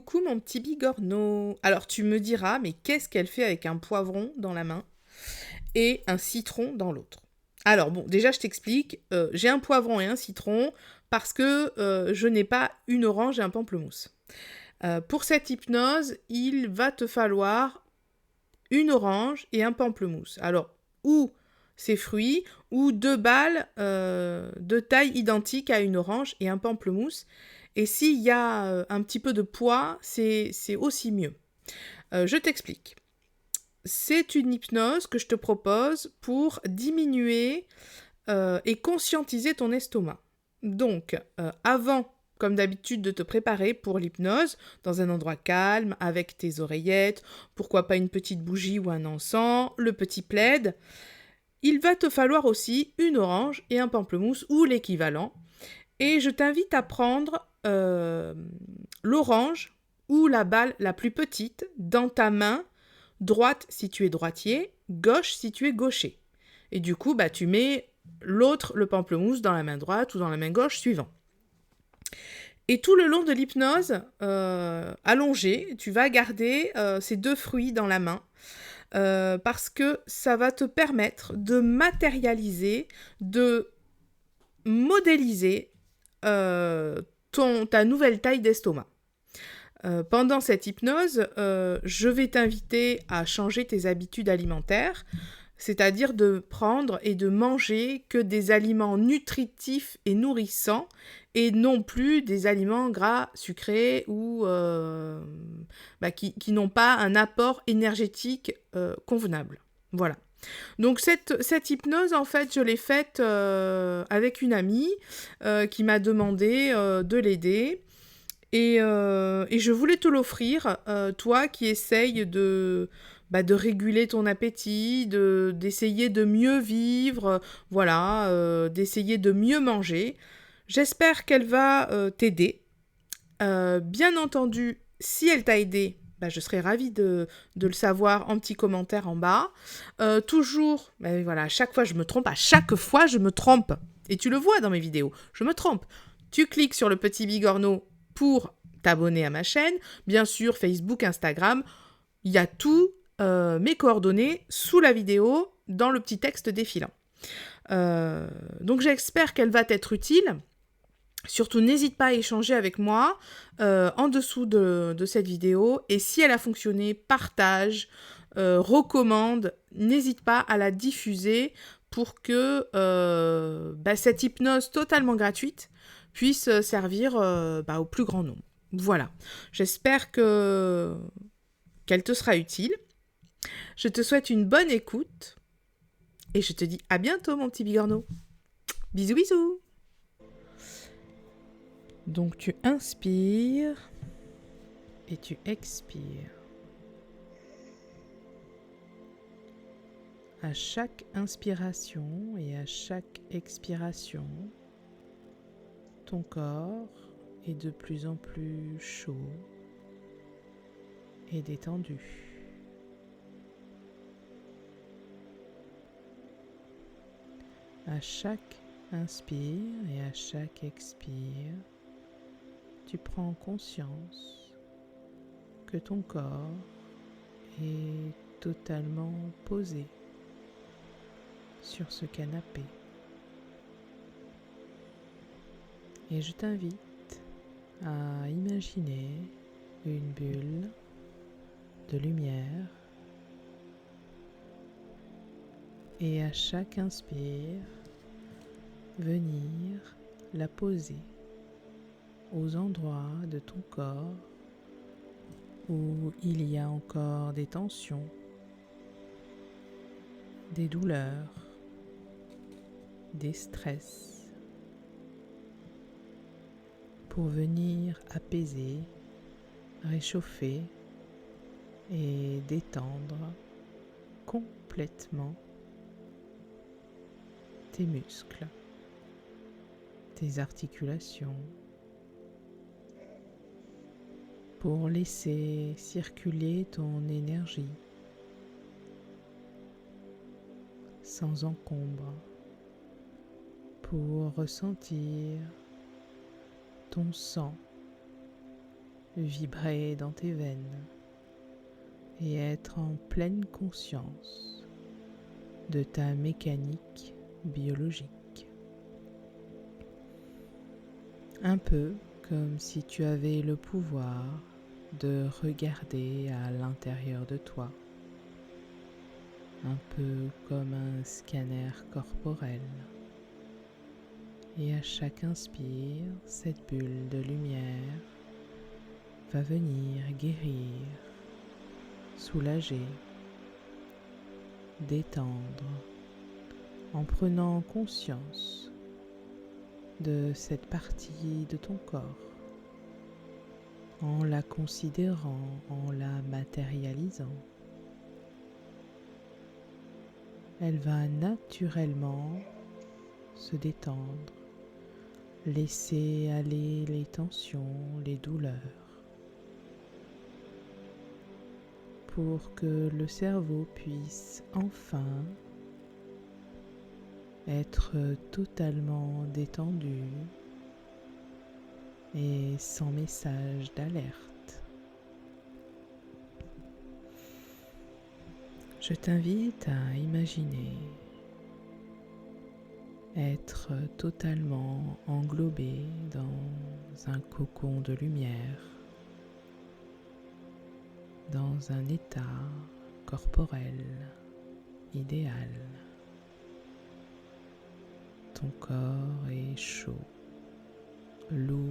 Coucou mon petit bigorneau. Alors tu me diras, mais qu'est-ce qu'elle fait avec un poivron dans la main et un citron dans l'autre? Alors bon, déjà je t'explique, j'ai un poivron et un citron parce que je n'ai pas une orange et un pamplemousse. Pour cette hypnose, il va te falloir une orange et un pamplemousse. Alors, ou ces fruits, ou deux balles de taille identique à une orange et un pamplemousse. Et s'il y a un petit peu de poids, c'est aussi mieux. Je t'explique. C'est une hypnose que je te propose pour diminuer et conscientiser ton estomac. Donc, avant, comme d'habitude, de te préparer pour l'hypnose, dans un endroit calme, avec tes oreillettes, pourquoi pas une petite bougie ou un encens, le petit plaid, il va te falloir aussi une orange et un pamplemousse ou l'équivalent. Et je t'invite à prendre l'orange ou la balle la plus petite dans ta main droite si tu es droitier, gauche si tu es gaucher. Et du coup, tu mets l'autre, le pamplemousse, dans la main droite ou dans la main gauche suivant. Et tout le long de l'hypnose, allongé, tu vas garder ces deux fruits dans la main parce que ça va te permettre de matérialiser, de modéliser ta nouvelle taille d'estomac. Pendant cette hypnose, je vais t'inviter à changer tes habitudes alimentaires, c'est-à-dire de prendre et de manger que des aliments nutritifs et nourrissants et non plus des aliments gras, sucrés ou qui n'ont pas un apport énergétique convenable. Voilà. Donc cette hypnose, en fait, je l'ai faite avec une amie qui m'a demandé de l'aider. Et je voulais te l'offrir, toi qui essayes de réguler ton appétit, d'essayer de mieux vivre, voilà, d'essayer de mieux manger. J'espère qu'elle va t'aider. Bien entendu, si elle t'a aidé, je serais ravie de le savoir en petit commentaire en bas. Toujours, voilà, à chaque fois je me trompe. Et tu le vois dans mes vidéos, je me trompe. Tu cliques sur le petit bigorneau pour t'abonner à ma chaîne. Bien sûr, Facebook, Instagram, il y a tous mes coordonnées sous la vidéo dans le petit texte défilant. Donc j'espère qu'elle va t'être utile. Surtout, n'hésite pas à échanger avec moi en dessous de cette vidéo. Et si elle a fonctionné, partage, recommande. N'hésite pas à la diffuser pour que cette hypnose totalement gratuite puisse servir au plus grand nombre. Voilà. J'espère qu'elle te sera utile. Je te souhaite une bonne écoute. Et je te dis à bientôt, mon petit bigorneau. Bisous, bisous. Donc tu inspires et tu expires. À chaque inspiration et à chaque expiration, ton corps est de plus en plus chaud et détendu. À chaque inspire et à chaque expire, tu prends conscience que ton corps est totalement posé sur ce canapé. Et je t'invite à imaginer une bulle de lumière et à chaque inspire, venir la poser aux endroits de ton corps où il y a encore des tensions, des douleurs, des stress, pour venir apaiser, réchauffer et détendre complètement tes muscles, tes articulations, pour laisser circuler ton énergie sans encombre, pour ressentir ton sang vibrer dans tes veines et être en pleine conscience de ta mécanique biologique. Un peu comme si tu avais le pouvoir de regarder à l'intérieur de toi, un peu comme un scanner corporel. Et à chaque inspire, cette bulle de lumière va venir guérir, soulager, détendre, en prenant conscience de cette partie de ton corps, en la considérant, en la matérialisant. Elle va naturellement se détendre, laisser aller les tensions, les douleurs, pour que le cerveau puisse enfin être totalement détendu et sans message d'alerte. Je t'invite à imaginer être totalement englobé dans un cocon de lumière, dans un état corporel idéal. Ton corps est chaud, lourd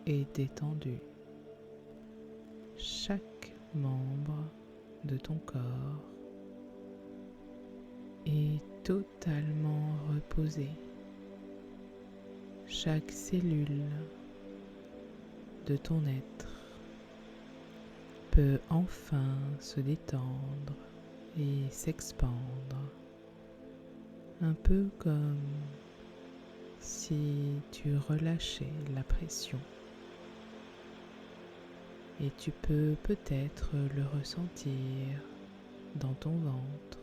et détendu. Chaque membre de ton corps est totalement reposé. Chaque cellule de ton être peut enfin se détendre et s'expandre, un peu comme si tu relâchais la pression. Et tu peux peut-être le ressentir dans ton ventre,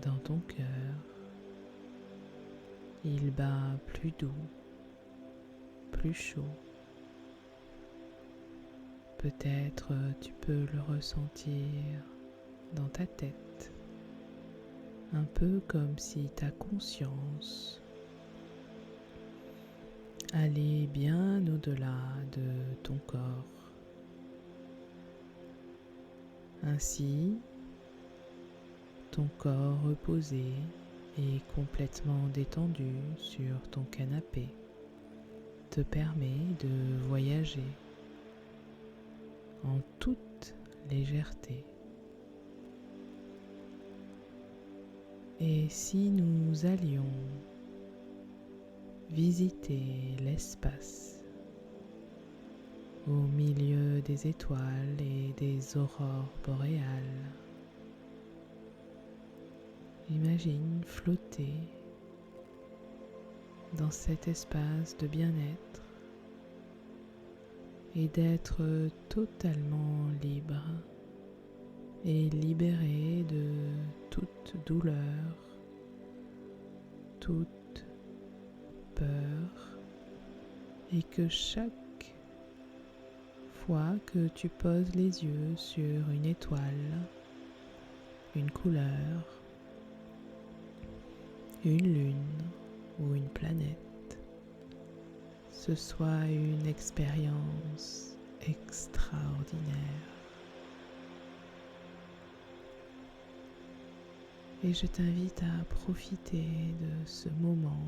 dans ton cœur. Il bat plus doux, plus chaud. Peut-être tu peux le ressentir dans ta tête, un peu comme si ta conscience allait bien au-delà de ton corps. Ainsi, ton corps reposé et complètement détendu sur ton canapé te permet de voyager en toute légèreté. Et si nous allions visiter l'espace au milieu des étoiles et des aurores boréales, imagine flotter dans cet espace de bien-être et d'être totalement libre et libéré de toute douleur, toute peur, et que chaque fois que tu poses les yeux sur une étoile, une couleur, une lune ou une planète, ce soit une expérience extraordinaire. Et je t'invite à profiter de ce moment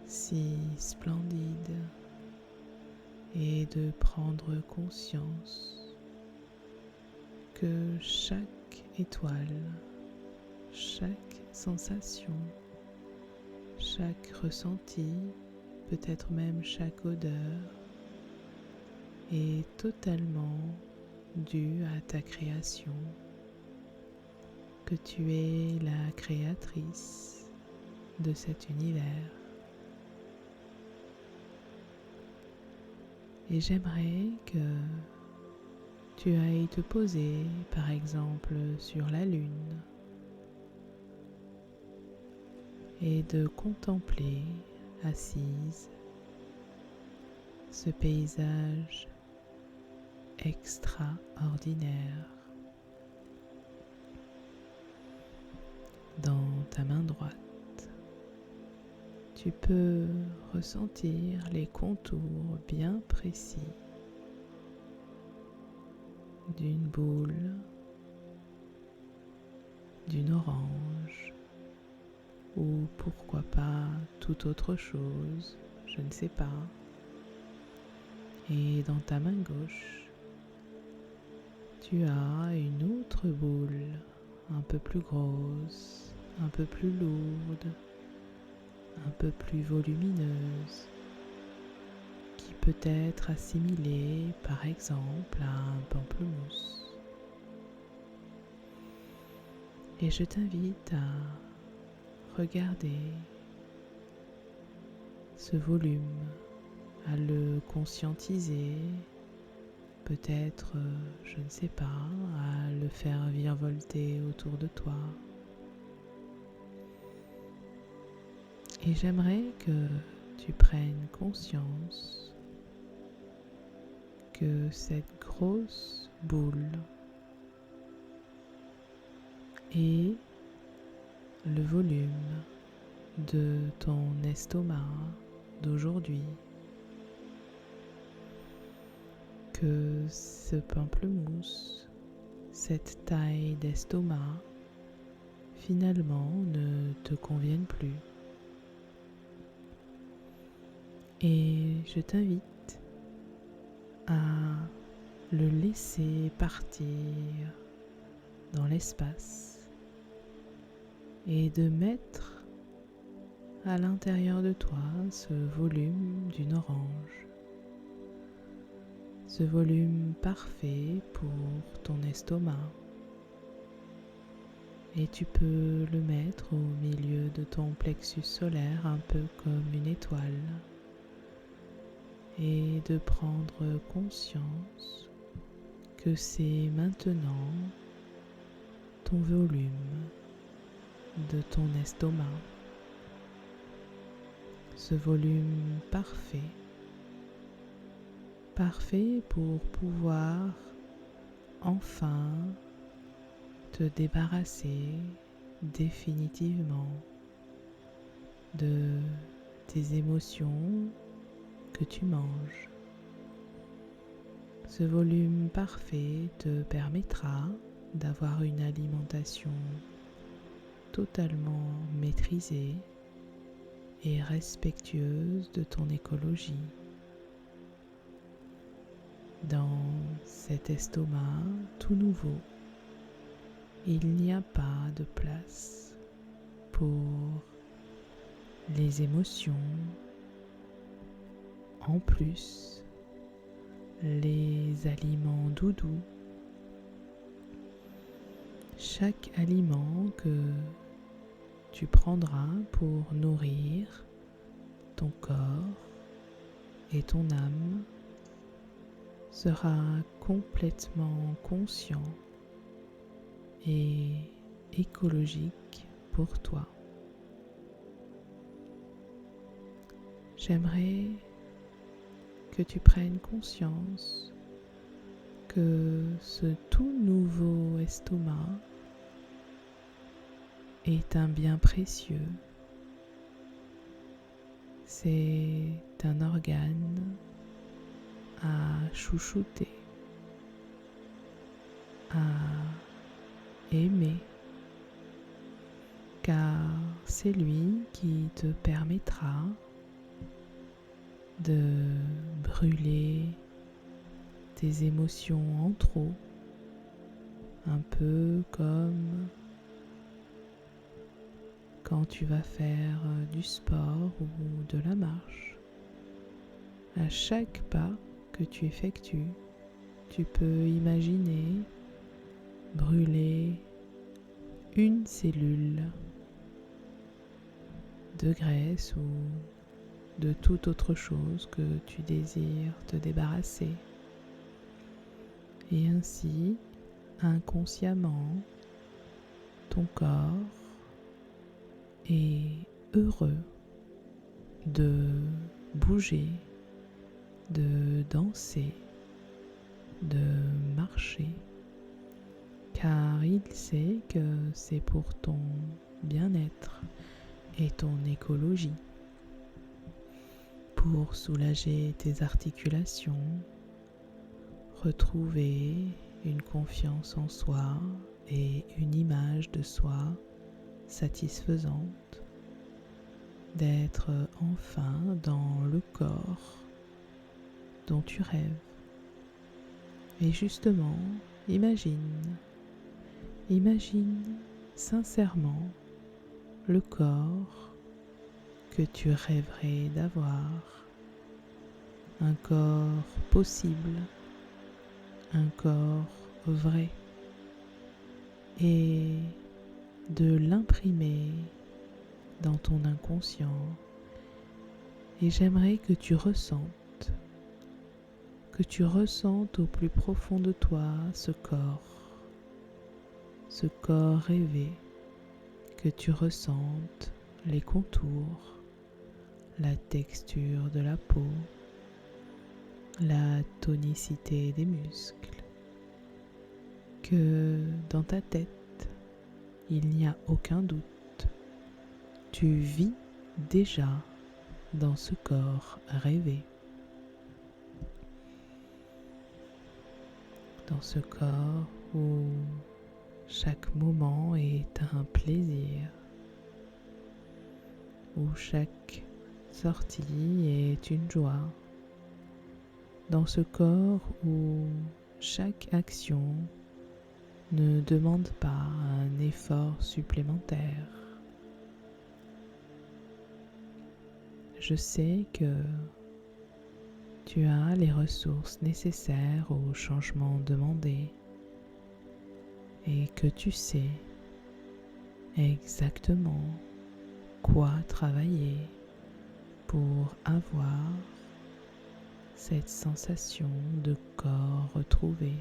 si splendide et de prendre conscience que chaque étoile, chaque sensation, chaque ressenti, peut-être même chaque odeur, est totalement due à ta création, que tu es la créatrice de cet univers. Et j'aimerais que tu ailles te poser, par exemple, sur la Lune et de contempler, assise ce paysage extraordinaire. Dans ta main droite, tu peux ressentir les contours bien précis d'une boule, d'une orange ou pourquoi pas toute autre chose, je ne sais pas. Et dans ta main gauche, tu as une autre boule un peu plus grosse, un peu plus lourde, un peu plus volumineuse, qui peut être assimilée par exemple à un pamplemousse. Et je t'invite à regarder ce volume, à le conscientiser, peut-être, je ne sais pas, à le faire virevolter autour de toi. Et j'aimerais que tu prennes conscience que cette grosse boule est le volume de ton estomac d'aujourd'hui, que ce pamplemousse, cette taille d'estomac, finalement ne te convienne plus. Et je t'invite à le laisser partir dans l'espace et de mettre à l'intérieur de toi ce volume d'une orange, ce volume parfait pour ton estomac. Et tu peux le mettre au milieu de ton plexus solaire, un peu comme une étoile, et de prendre conscience que c'est maintenant ton volume de ton estomac, ce volume parfait pour pouvoir enfin te débarrasser définitivement de tes émotions que tu manges. Ce volume parfait te permettra d'avoir une alimentation totalement maîtrisée et respectueuse de ton écologie. Dans cet estomac tout nouveau, il n'y a pas de place pour les émotions. En plus, les aliments doudous, chaque aliment que tu prendras pour nourrir ton corps et ton âme sera complètement conscient et écologique pour toi. J'aimerais que tu prennes conscience que ce tout nouveau estomac est un bien précieux. C'est un organe à chouchouter, à aimer, car c'est lui qui te permettra de brûler tes émotions en trop, un peu comme quand tu vas faire du sport ou de la marche. À chaque pas que tu effectues, tu peux imaginer brûler une cellule de graisse ou de toute autre chose que tu désires te débarrasser. Et ainsi, inconsciemment, ton corps est heureux de bouger de danser, de marcher, car il sait que c'est pour ton bien-être et ton écologie, pour soulager tes articulations, retrouver une confiance en soi et une image de soi satisfaisante, d'être enfin dans le corps dont tu rêves. Et justement, imagine sincèrement le corps que tu rêverais d'avoir, un corps possible, un corps vrai, et de l'imprimer dans ton inconscient. Et j'aimerais que tu ressentes au plus profond de toi ce corps rêvé, que tu ressentes les contours, la texture de la peau, la tonicité des muscles, que dans ta tête, il n'y a aucun doute, tu vis déjà dans ce corps rêvé, dans ce corps où chaque moment est un plaisir, où chaque sortie est une joie, dans ce corps où chaque action ne demande pas un effort supplémentaire. Je sais que tu as les ressources nécessaires au changement demandé et que tu sais exactement quoi travailler pour avoir cette sensation de corps retrouvé.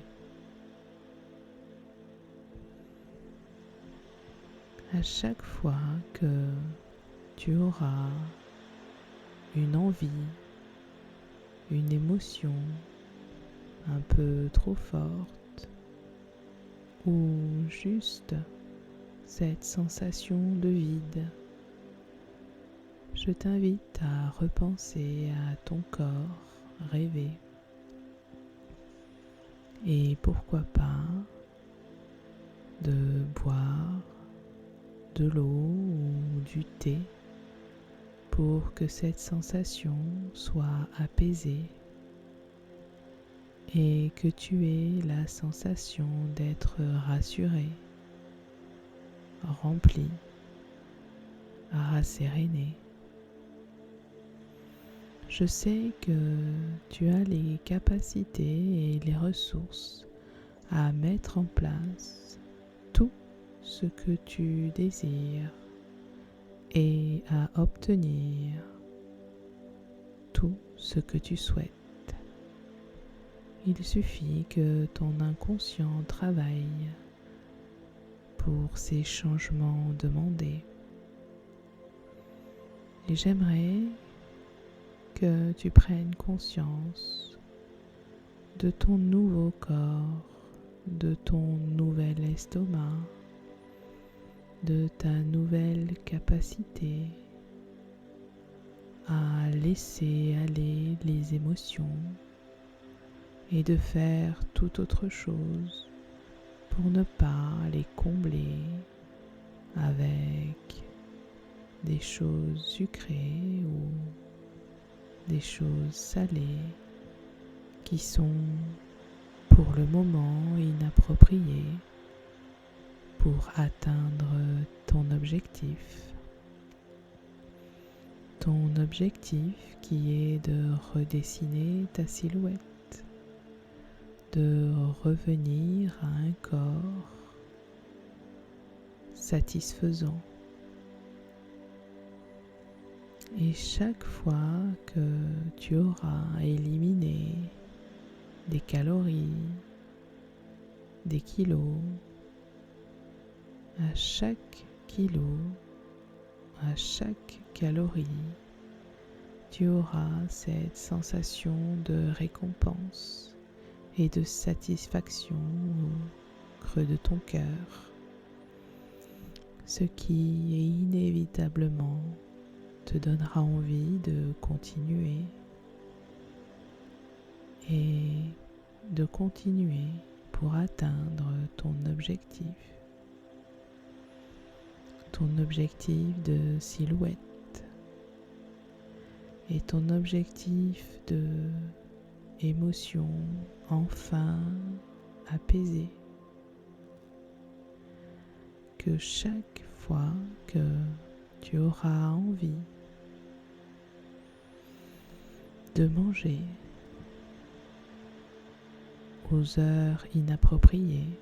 À chaque fois que tu auras une envie, une émotion un peu trop forte ou juste cette sensation de vide, je t'invite à repenser à ton corps rêvé et pourquoi pas de boire de l'eau ou du thé pour que cette sensation soit apaisée et que tu aies la sensation d'être rassuré, rempli, rasséréné. Je sais que tu as les capacités et les ressources à mettre en place tout ce que tu désires et à obtenir tout ce que tu souhaites. Il suffit que ton inconscient travaille pour ces changements demandés. Et j'aimerais que tu prennes conscience de ton nouveau corps, de ton nouvel estomac, de ta nouvelle capacité à laisser aller les émotions et de faire toute autre chose pour ne pas les combler avec des choses sucrées ou des choses salées qui sont pour le moment inappropriées pour atteindre ton objectif. Ton objectif qui est de redessiner ta silhouette, de revenir à un corps satisfaisant. Et chaque fois que tu auras éliminé des calories, des kilos, à chaque kilo, à chaque calorie, tu auras cette sensation de récompense et de satisfaction au creux de ton cœur, ce qui inévitablement te donnera envie de continuer et de continuer pour atteindre ton objectif de silhouette et ton objectif de émotion enfin apaisée. Que chaque fois que tu auras envie de manger aux heures inappropriées,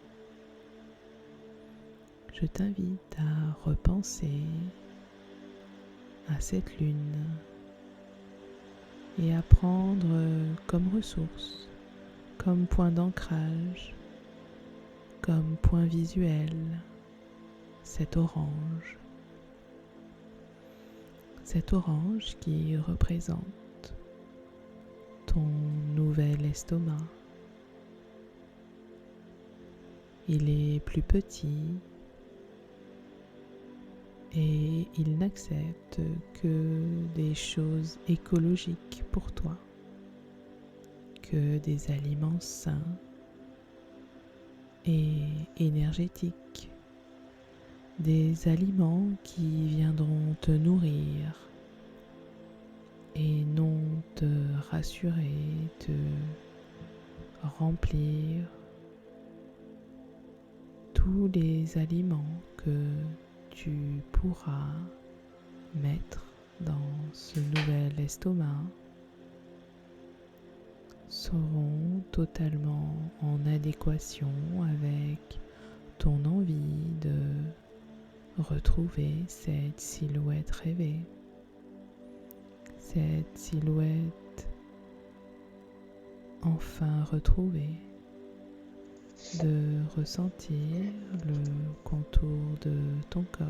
je t'invite à repenser à cette lune et à prendre comme ressource, comme point d'ancrage, comme point visuel, cet orange qui représente ton nouvel estomac. Il est plus petit et il n'accepte que des choses écologiques pour toi, que des aliments sains et énergétiques, des aliments qui viendront te nourrir et non te rassurer, te remplir. Tous les aliments que tu pourras mettre dans ce nouvel estomac seront totalement en adéquation avec ton envie de retrouver cette silhouette rêvée, cette silhouette enfin retrouvée, de ressentir le contour de ton corps.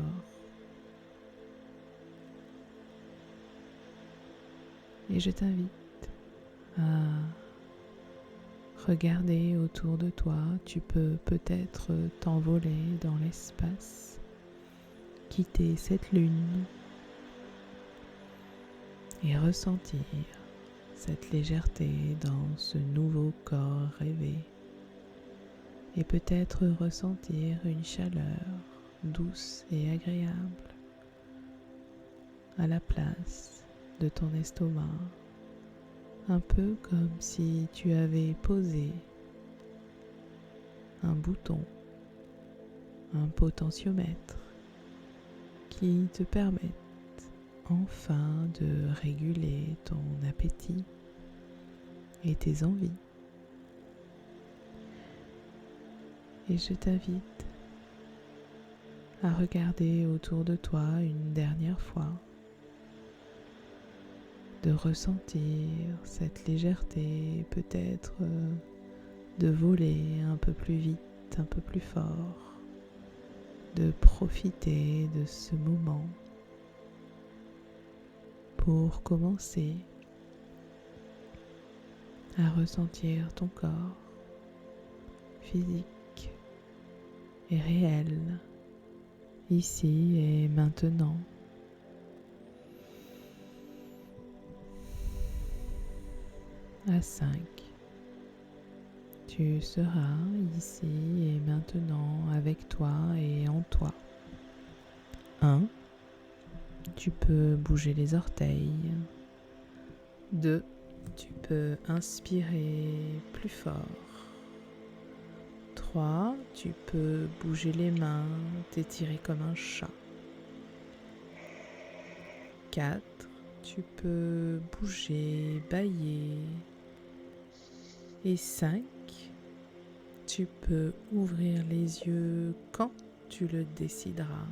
Et je t'invite à regarder autour de toi. Tu peux peut-être t'envoler dans l'espace, quitter cette lune et ressentir cette légèreté dans ce nouveau corps rêvé. Et peut-être ressentir une chaleur douce et agréable à la place de ton estomac, un peu comme si tu avais posé un bouton, un potentiomètre qui te permettent enfin de réguler ton appétit et tes envies. Et je t'invite à regarder autour de toi une dernière fois, de ressentir cette légèreté, peut-être de voler un peu plus vite, un peu plus fort, de profiter de ce moment pour commencer à ressentir ton corps physique et réel, ici et maintenant. À 5, tu seras ici et maintenant avec toi et en toi. 1, tu peux bouger les orteils. 2, tu peux inspirer plus fort. 3, tu peux bouger les mains, t'étirer comme un chat. 4, tu peux bouger, bâiller. Et 5, tu peux ouvrir les yeux quand tu le décideras.